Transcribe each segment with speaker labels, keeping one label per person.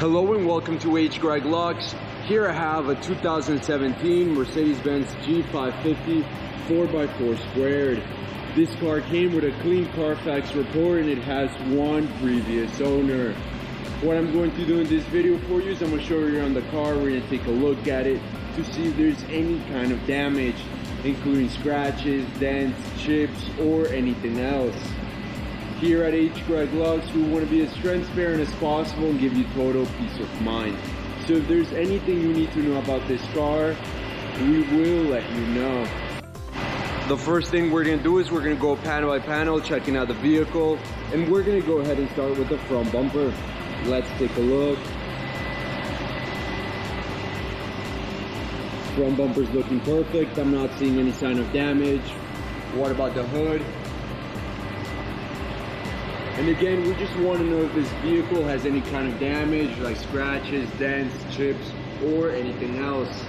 Speaker 1: Hello and welcome to H. Greg Lux. Here I have a 2017 Mercedes-Benz G550 4x4 squared. This car came with a clean Carfax report and it has one previous owner. What I'm going to do in this video for you is I'm going to show you around the car. We're going to take a look at it to see if there's any kind of damage, including scratches, dents, chips, or anything else. Here at H. Greg Lux, we want to be as transparent as possible and give you total peace of mind. So if there's anything you need to know about this car, we will let you know. The first thing we're going to do is we're going to go panel by panel, checking out the vehicle, and we're going to go ahead and start with the front bumper. Let's take a look. Front bumper's looking perfect. I'm not seeing any sign of damage. What about the hood? And again, we just want to know if this vehicle has any kind of damage, like scratches, dents, chips, or anything else.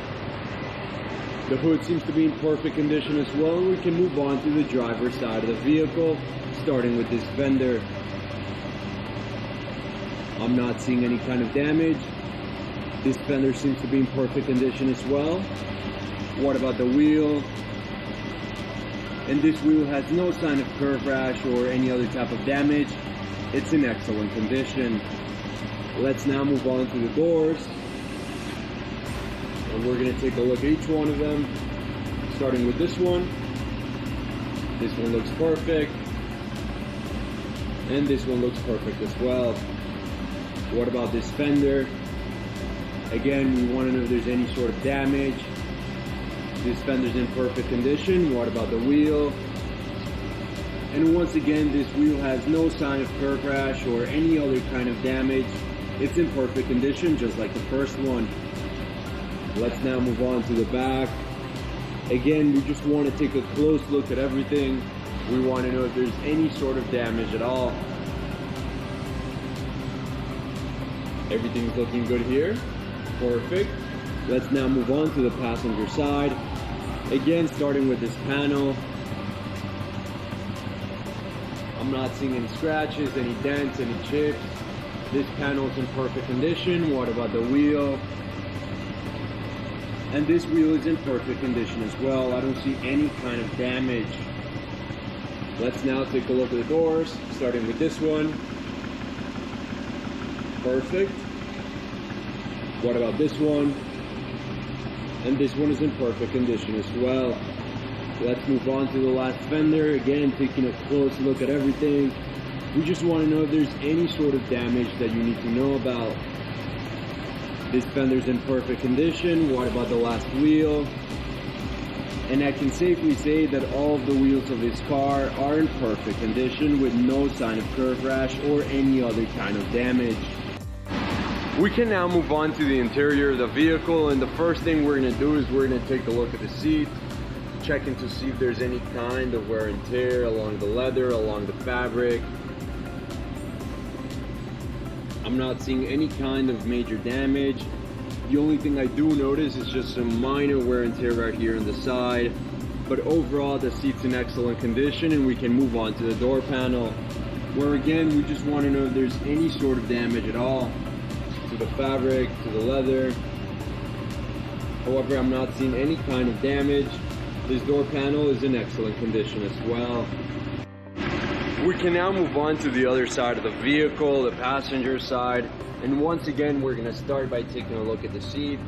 Speaker 1: The hood seems to be in perfect condition as well, and we can move on to the driver's side of the vehicle, starting with this fender. I'm not seeing any kind of damage. This fender seems to be in perfect condition as well. What about the wheel? And this wheel has no sign of curb rash or any other type of damage. It's in excellent condition. Let's now move on to the doors. And we're going to take a look at each one of them. Starting with this one. This one looks perfect. And this one looks perfect as well. What about this fender? Again, we want to know if there's any sort of damage. This fender's in perfect condition. What about the wheel? And once again, this wheel has no sign of curb rash or any other kind of damage. It's in perfect condition, just like the first one. Let's now move on to the back. Again, we just want to take a close look at everything. We want to know if there's any sort of damage at all. Everything's looking good here. Perfect. Let's now move on to the passenger side. Again, starting with this panel. I'm not seeing any scratches, any dents, any chips. This panel is in perfect condition. What about the wheel? And this wheel is in perfect condition as well. I don't see any kind of damage. Let's now take a look at the doors, starting with this one. Perfect. What about this one? And this one is in perfect condition as well. Let's move on to the last fender. Again, taking a close look at everything. We just want to know if there's any sort of damage that you need to know about. This fender's in perfect condition. What about the last wheel? And I can safely say that all of the wheels of this car are in perfect condition with no sign of curb rash or any other kind of damage. We can now move on to the interior of the vehicle, and the first thing we're going to do is we're going to take a look at the seat, checking to see if there's any kind of wear and tear along the leather, along the fabric. I'm not seeing any kind of major damage. The only thing I do notice is just some minor wear and tear right here on the side, but overall the seat's in excellent condition, and we can move on to the door panel, where again we just want to know if there's any sort of damage at all to the fabric, to the leather. However, I'm not seeing any kind of damage. This door panel is in excellent condition as well. We can now move on to the other side of the vehicle, the passenger side. And once again, we're going to start by taking a look at the seat,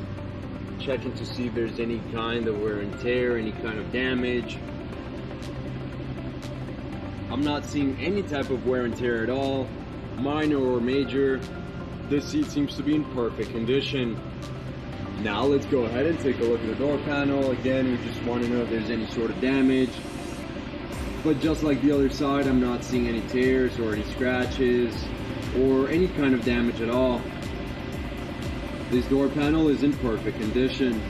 Speaker 1: checking to see if there's any kind of wear and tear, any kind of damage. I'm not seeing any type of wear and tear at all, minor or major. This seat seems to be in perfect condition. Now let's go ahead and take a look at the door panel. Again, we just want to know if there's any sort of damage. But just like the other side, I'm not seeing any tears or any scratches or any kind of damage at all. This door panel is in perfect condition.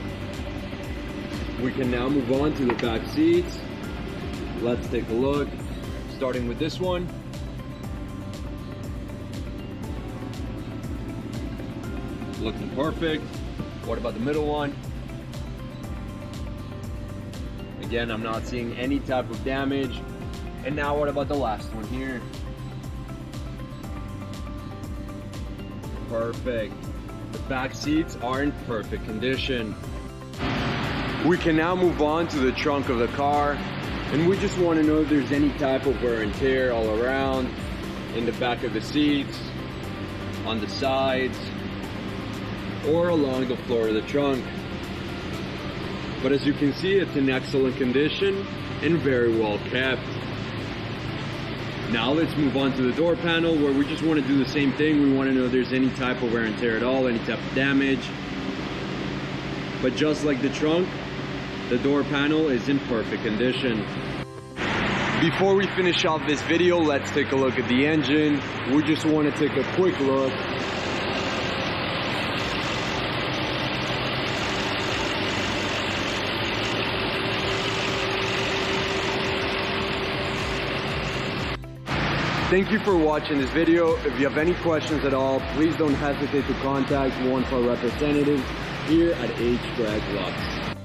Speaker 1: We can now move on to the back seats. Let's take a look, starting with this one. Looking perfect. What about the middle one? Again, I'm not seeing any type of damage. And now what about the last one here? perfect. The back seats are in perfect condition. We can now move on to the trunk of the car, and we just want to know if there's any type of wear and tear all around, in the back of the seats, on the sides, or along the floor of the trunk. But as you can see, it's in excellent condition and very well kept. Now let's move on to the door panel, where we just want to do the same thing. We want to know if there's any type of wear and tear at all, any type of damage. But just like the trunk, the door panel is in perfect condition. Before we finish off this video, let's take a look at the engine. We just want to take a quick look. Thank you for watching this video. If you have any questions at all, please don't hesitate to contact one of our representatives here at H. Greg Lux.